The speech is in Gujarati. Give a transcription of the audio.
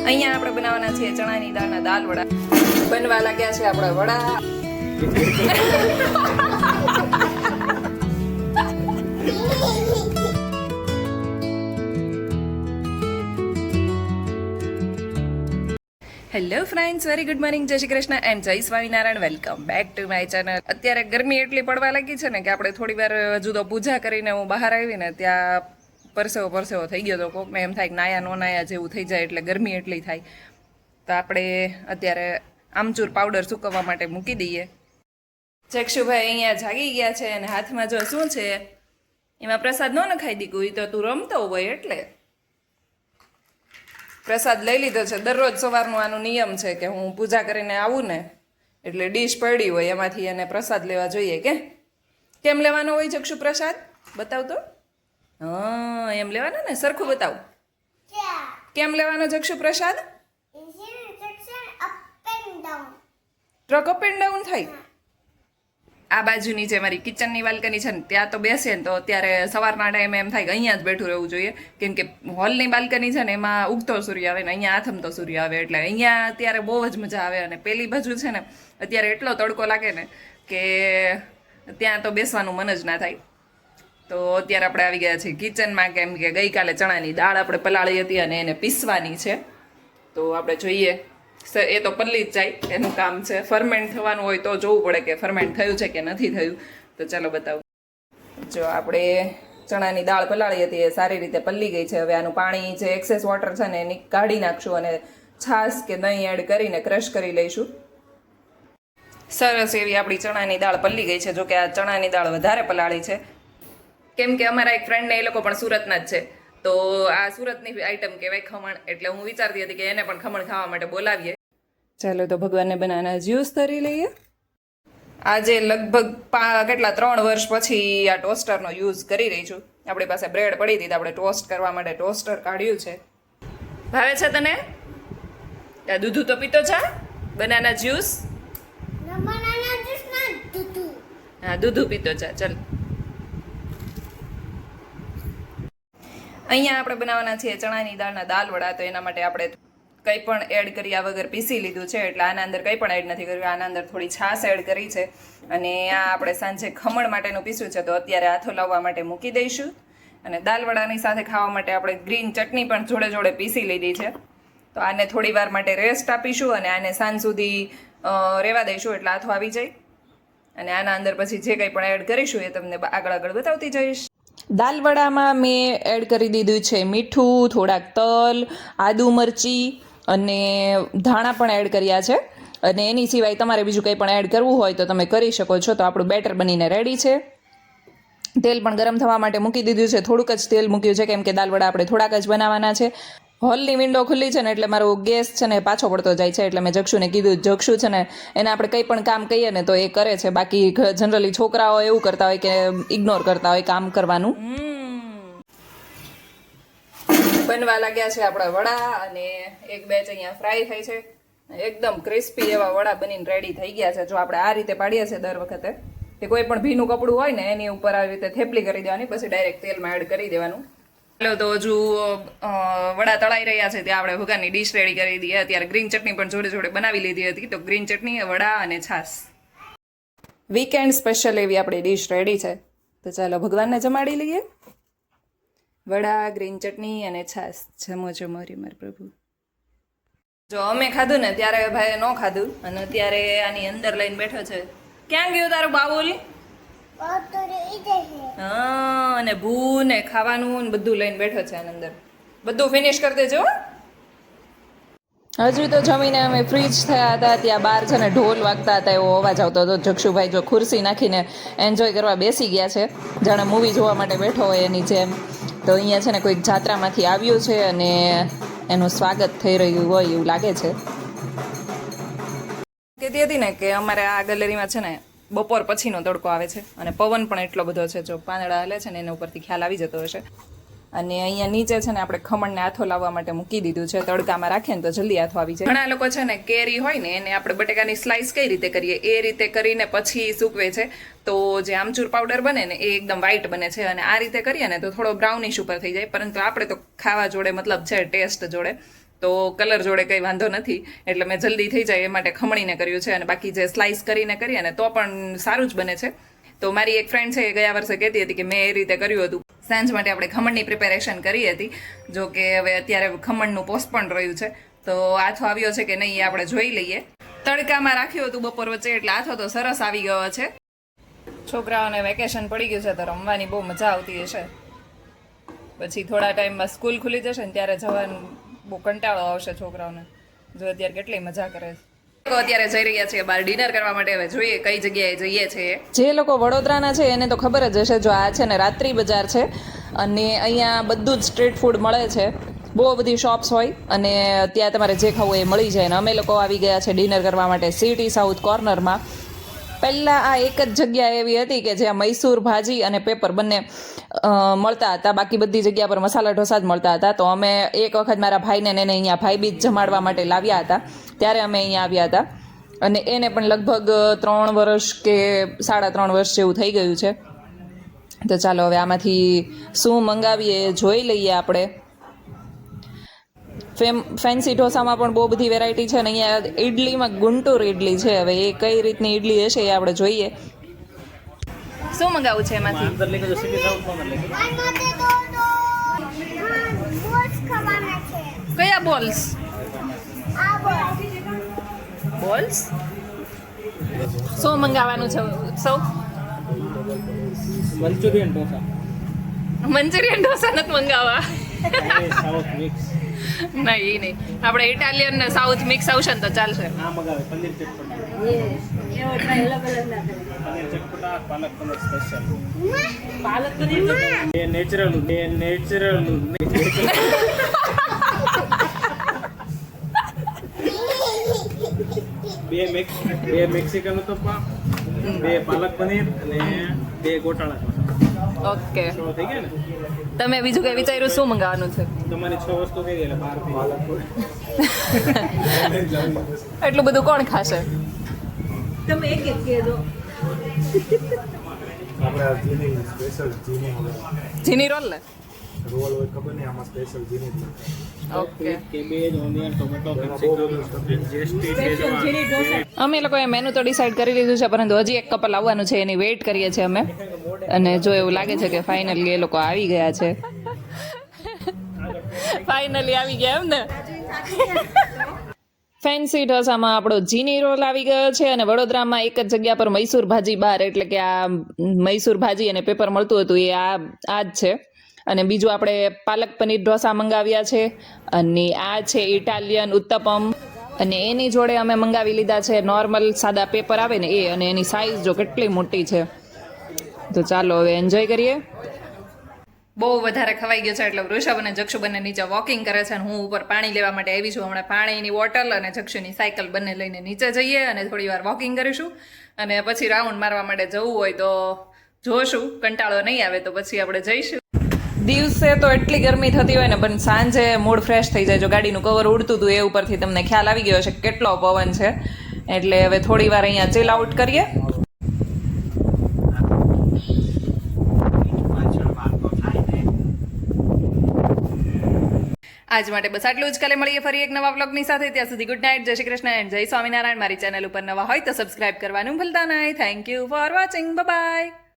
અહીંયા આપણે બનાવવાના છીએ ચણાની દાળના દાલ વડા. બનવા લાગ્યા છે આપણા વડા. Hello friends, very good morning, જય શ્રી કૃષ્ણ એન્ડ જય Swaminarayan. Welcome back to my channel. અત્યારે ગરમી એટલી પડવા લાગી છે ને કે આપણે થોડી વાર હજુ તો પૂજા કરીને હું બહાર આવીને ત્યાં પરસેવો થઈ ગયો હતો. કોકને એમ થાય કે નાયા નો નાયા જેવું થઈ જાય એટલે ગરમી એટલી થાય. તો આપણે અત્યારે આમચૂર પાવડર સૂકવવા માટે મૂકી દઈએ. જક્ષુભાઈ અહીંયા જાગી ગયા છે અને હાથમાં જો શું છે એમાં પ્રસાદ ન નખાઈ દીધું. તો તું રમતો હોય એટલે પ્રસાદ લઈ લીધો છે. દરરોજ સવારનો આનો નિયમ છે કે હું પૂજા કરીને આવું ને એટલે ડીશ પડી હોય એમાંથી એને પ્રસાદ લેવા જોઈએ. કેમ લેવાનો હોય જક્ષુ પ્રસાદ? બતાવ તો. હા, એમ લેવાનો ને, સરખું બતાવ. કેમ લેવાનો જક્ષુ પ્રસાદ? ટ્રક અપ એન્ડ ડાઉન થાય. આ બાજુની જે મારી કિચનની બાલ્કની છે ને ત્યાં તો બેસે ને તો અત્યારે સવારના ટાઈમે એમ થાય કે અહીંયા જ બેઠું રહેવું જોઈએ, કેમ કે હોલની બાલ્કની છે ને એમાં ઉગતો સૂર્ય આવે ને અહીંયા આથમતો સૂર્ય આવે એટલે અહીંયા અત્યારે બહુ જ મજા આવે. અને પેલી બાજુ છે ને અત્યારે એટલો તડકો લાગે ને કે ત્યાં તો બેસવાનું મન જ ના થાય. તો અત્યારે આપણે આવી ગયા છીએ કિચનમાં, કેમ કે ગઈકાલે ચણાની દાળ આપણે પલાળી હતી અને એને પીસવાની છે. તો આપણે જોઈએ, એ તો પલ્લી જ જાય, એનું કામ છે. ફરમેન્ટ થવાનું હોય તો જોવું પડે કે ફરમેન્ટ થયું છે કે નથી થયું. તો ચાલો બતાવું. જો આપણે ચણાની દાળ પલાળી હતી એ સારી રીતે પલ્લી ગઈ છે. હવે આનું પાણી જે એક્સેસ વોટર છે ને એની કાઢી નાખશું અને છાશ કે દહીં એડ કરીને ક્રશ કરી લઈશું. સરસ એવી આપણી ચણાની દાળ પલ્લી ગઈ છે. જો કે આ ચણાની દાળ વધારે પલાળી છે, કેમ કે અમારા એક ફ્રેન્ડને એ લોકો પણ સુરતના જ છે. તો આ સુરતની આઈટમ કહેવાય ખમણ, એટલે હું વિચારતી હતી કે એને પણ ખમણ ખાવા માટે બોલાવીએ. ચાલો તો ભગવાનને બનાના જ્યુસ તરી લઈએ. આજે લગભગ કેટલા 3 વર્ષ પછી આ ટોસ્ટરનો યુઝ કરી રહી છું. આપણી પાસે બ્રેડ પડી હતી તો આપણે ટોસ્ટ કરવા માટે ટોસ્ટર કાઢ્યું છે. ભાવે છે તને? આ દૂધ તો પીતો છે? Banana juice? હા, દૂધ પીતો છે. ચાલ, અહીંયા આપણે બનાવવાના છીએ ચણાની દાળના દાલ વડા. તો એના માટે આપણે કંઈ પણ એડ કર્યા વગર પીસી લીધું છે, એટલે આના અંદર કંઈ પણ એડ નથી કર્યું. આના અંદર થોડી છાશ એડ કરી છે અને આ આપણે સાંજે ખમણ માટેનું પીસ્યું છે. તો અત્યારે આથો લાવવા માટે મૂકી દઈશું. અને દાલ વડાની સાથે ખાવા માટે આપણે ગ્રીન ચટણી પણ જોડે જોડે પીસી લીધી છે. તો આને થોડી વાર માટે રેસ્ટ આપીશું અને આને સાંજ સુધી રહેવા દઈશું એટલે આથો આવી જાય. અને આના અંદર પછી જે કંઈ પણ એડ કરીશું એ તમને આગળ બતાવતી જઈશ. દાલ વડામાં મેં એડ કરી દીધું છે મીઠું, થોડાક તલ, આદુ મરચી અને ધાણા પણ એડ કર્યા છે. અને એની સિવાય તમારે બીજું કંઈ પણ એડ કરવું હોય તો તમે કરી શકો છો. તો આપણું બેટર બનીને રેડી છે. તેલ પણ ગરમ થવા માટે મૂકી દીધું છે. થોડુંક જ તેલ મૂક્યું છે કેમ કે દાલ વડા આપણે થોડાક જ બનાવવાના છે. હોલની વિન્ડો ખુલ્લી છે ને એટલે મારો ગેસ છે ને પાછો પડતો જાય છે, એટલે મેં જક્ષુને કીધું. જક્ષુ છે ને એને આપણે કંઈ પણ કામ કહીએ ને તો એ કરે છે. બાકી જનરલી છોકરાઓ એવું કરતા હોય કે ઇગ્નોર કરતા હોય કામ કરવાનું. બનવા લાગ્યા છે આપણા વડા અને એક બેચ અહીંયા ફ્રાય થાય છે. એકદમ ક્રિસ્પી એવા વડા બનીને રેડી થઈ ગયા છે. જો આપણે આ રીતે પાડીએ છીએ દર વખતે કે કોઈ પણ ભીનું કપડું હોય ને એની ઉપર આવી રીતે થેપલી કરી દેવાની, પછી ડાયરેક્ટ તેલમાં એડ કરી દેવાનું. ચાલો તો હજુ વડા તળાઈ રહ્યા છે ત્યાં આપણે ભૂગાની ડીશ રેડી કરી દઈએ. અત્યારે ગ્રીન ચટણી પણ જોડે જોડે બનાવી લીધી હતી. તો ગ્રીન ચટણી, વડા અને છાશ, વીકેન્ડ સ્પેશિયલ એવી આપણી ડીશ રેડી છે. તો ચાલો ભગવાનને જમાડી લઈએ. વડા, ગ્રીન ચટણી અને છાશ. જમો જમો રે માર પ્રભુ. જો અમે ખાધું ને ત્યારે ભાઈએ ન ખાધું અને અત્યારે આની અંદર લઈને બેઠો છે. ક્યાં ગયું તારું બાબુલ? હા, અને ભૂ ને ખાવાનું ને બધું લઈને બેઠો છે આની અંદર. બધું ફિનિશ કરી દેજો. હજુ તો જમીને અમે ફ્રી જ થયા હતા ત્યાં બહાર છે ને ઢોલ વાગતા હતા એવો અવાજ આવતો હતો. જક્ષુભાઈ જો ખુરશી નાખીને એન્જોય કરવા બેસી ગયા છે, જાણે મૂવી જોવા માટે બેઠો હોય એની જેમ. તો અહીંયા છે ને કોઈક જાત્રામાંથી આવ્યું છે અને એનું સ્વાગત થઈ રહ્યું હોય એવું લાગે છે. કહેતી હતી ને કે અમારે આ ગેલેરીમાં છે ને બપોર પછીનો તડકો આવે છે અને પવન પણ એટલો બધો છે. જો પાંદડા હલે છે ને એના ઉપરથી ખ્યાલ આવી જતો હશે. અને અહીંયા નીચે છે ને આપણે ખમણને આથો લાવવા માટે મૂકી દીધું છે. તડકામાં રાખીએ ને તો જલ્દી આથો આવી જાય. ઘણા લોકો છે ને કેરી હોય ને એને આપણે બટેકાની સ્લાઇસ કઈ રીતે કરીએ એ રીતે કરીને પછી સૂકવે છે. તો જે આમચૂર પાવડર બને ને એ એકદમ વ્હાઈટ બને છે અને આ રીતે કરીએ ને તો થોડો બ્રાઉનિશ ઉપર થઈ જાય. પરંતુ આપણે તો ખાવા જોડે મતલબ છે ટેસ્ટ જોડે, તો કલર જોડે કંઈ વાંધો નથી, એટલે મેં જલ્દી થઈ જાય એ માટે ખમણીને કર્યું છે. અને બાકી જે સ્લાઇસ કરીને કરીએ ને તો પણ સારું જ બને છે. તો મારી એક ફ્રેન્ડ છે એ ગયા વર્ષે કહેતી હતી કે મેં એ રીતે કર્યું હતું. સાંજ માટે આપણે ખમણની પ્રિપેરેશન કરી હતી, જો કે હવે અત્યારે ખમણનું પોસ્ટપોન રહ્યું છે. તો આથો આવ્યો છે કે નહીં એ આપણે જોઈ લઈએ. તડકામાં રાખ્યું હતું બપોર વચ્ચે, એટલે આથો તો સરસ આવી ગયો છે. છોકરાઓને વેકેશન પડી ગયું છે તો રમવાની બહુ મજા આવતી હશે. પછી થોડા ટાઈમમાં સ્કૂલ ખુલી જશે ને ત્યારે જવાનું બહુ કંટાળો આવશે છોકરાઓને. જો અત્યારે કેટલી મજા કરે છે. અત્યારે જઈ રહ્યા છીએ બહાર ડિનર કરવા માટે. હવે જોઈએ કઈ જગ્યાએ જઈએ છીએ. જે લોકો વડોદરાના છે એને તો ખબર જ હશે. જો આ છે ને રાત્રિ બજાર છે, અને અહીંયા બધું જ સ્ટ્રીટ ફૂડ મળે છે. બહુ બધી શોપ્સ હોય અને ત્યાં તમારે જે ખાવું એ મળી જાય. અને અમે લોકો આવી ગયા છે ડિનર કરવા માટે સિટી સાઉથ કોર્નરમાં. પહેલાં આ એક જ જગ્યા એવી હતી કે જ્યાં મૈસૂર ભાજી અને પેપર બંને મળતા હતા. બાકી બધી જગ્યા પર મસાલા ઢોસા જ મળતા હતા. તો અમે એક વખત મારા ભાઈને ને એને અહીંયા ભાઈબીજ જમાડવા માટે લાવ્યા હતા, ત્યારે અમે અહીંયા આવ્યા હતા. અને એને પણ લગભગ 3 વર્ષ કે 3.5 વર્ષ જેવું થઈ ગયું છે. તો ચાલો હવે આમાંથી શું મંગાવીએ જોઈ લઈએ આપણે. ફેન્સી ઢોસામાં પણ બહુ બધી વેરાયટી છે. અને અહીંયા ઇડલીમાં ગુંટૂર ઇડલી છે. હવે એ કઈ રીતની ઇડલી હશે એ આપણે જોઈએ. શું મંગાવું છે એમાંથી? કયા બોલ્સ? બોલ્સ શું મંગાવવાનું છે સૌ? મંચુરિયન ઢોસા. મંચુરિયન ઢોસા નથી મંગાવવા. South mix. નહીં એ નહીં, આપણે ઇટાલિયન ને સાઉથ મિક્સ આવશે ને તો ચાલશે. આ મગાવે પનીર ચટપટા. પનીર ચટપટા, પાલક પનીર સ્પેશિયલ. પાલક પનીર એ નેચરલ. બે મેક્સિકન ઉત્તપા, 2 પાલક પનીર અને 2 ગોટાળા ઢોસા. ઓકે, થઈ ગયા ને? તમે બીજું કઈ વિચાર્યું શું મંગાવવાનું છે? તમારી 6 વસ્તુ કહી દે એટલે 12 એટલું બધું કોણ ખાશે? તમે એક કહેજો. આપણે જીની સ્પેશિયલ જીની જીની રોલ ને? રોલ હોય ખબર નહીં, આમાં special jini. Okay. Cabbage, onion, tomato, capsicum, zesty, અમે લોકોએ મેનુ તો ડિસાઈડ કરી લીધું છે, પરંતુ હજી એક કપલ આવવાનું છે એની વેઇટ કરીએ છીએ અમે. અને જો એવું લાગે છે કે ફાઇનલી એ લોકો આવી ગયા છે. ફાઇનલી આવી ગયા એમ ને? ફેન્સી ઢોસામાં આપણો જીની રોલ આવી ગયો છે. અને વડોદરામાં એક જ જગ્યા પર મૈસૂર ભાજી બાર, એટલે કે આ મૈસૂર ભાજી અને પેપર મળતું હતું એ આ જ છે. અને બીજું આપણે પાલક પનીર ઢોસા મંગાવ્યા છે. અને આ છે ઇટાલિયન ઉત્તપમ. અને એની જોડે અમે મંગાવી લીધા છે નોર્મલ સાદા પેપર આવે ને એ. અને એની સાઇઝ જો કેટલી મોટી છે. તો ચાલો હવે એન્જોય કરીએ. બહુ વધારે ખવાઈ ગયો છે એટલે વૃષભ અને જક્ષુ બંને નીચે વોકિંગ કરે છે. અને હું ઉપર પાણી લેવા માટે આવી છું. હમણાં પાણીની બોટલ અને જક્ષુની સાયકલ બંને લઈને નીચે જઈએ અને થોડી વાર વોકિંગ કરીશું. અને પછી રાઉન્ડ મારવા માટે જવું હોય તો જોશું. કંટાળો નહીં આવે તો પછી આપણે જઈશું. દિવસે તો એટલી ગરમી થતી હોય ને, પણ સાંજે મૂડ ફ્રેશ થઈ જાય. જો ગાડીનું કવર ઉડતું હતું એ ઉપરથી તમને ખ્યાલ આવી ગયો છે કેટલો પવન છે. એટલે હવે થોડી વાર અહીંયા ચીલ આઉટ કરીએ. આજ માટે બસ આટલું જ. કાલે મળીએ ફરી એક નવા વ્લોગની સાથે. ત્યાં સુધી ગુડ નાઇટ, જય શ્રી કૃષ્ણ એન્ડ જય સ્વામિનારાયણ. મારી ચેનલ ઉપર નવા હોય તો સબસ્ક્રાઇબ કરવાનું ભૂલતા નહીં. Thank you for watching. By.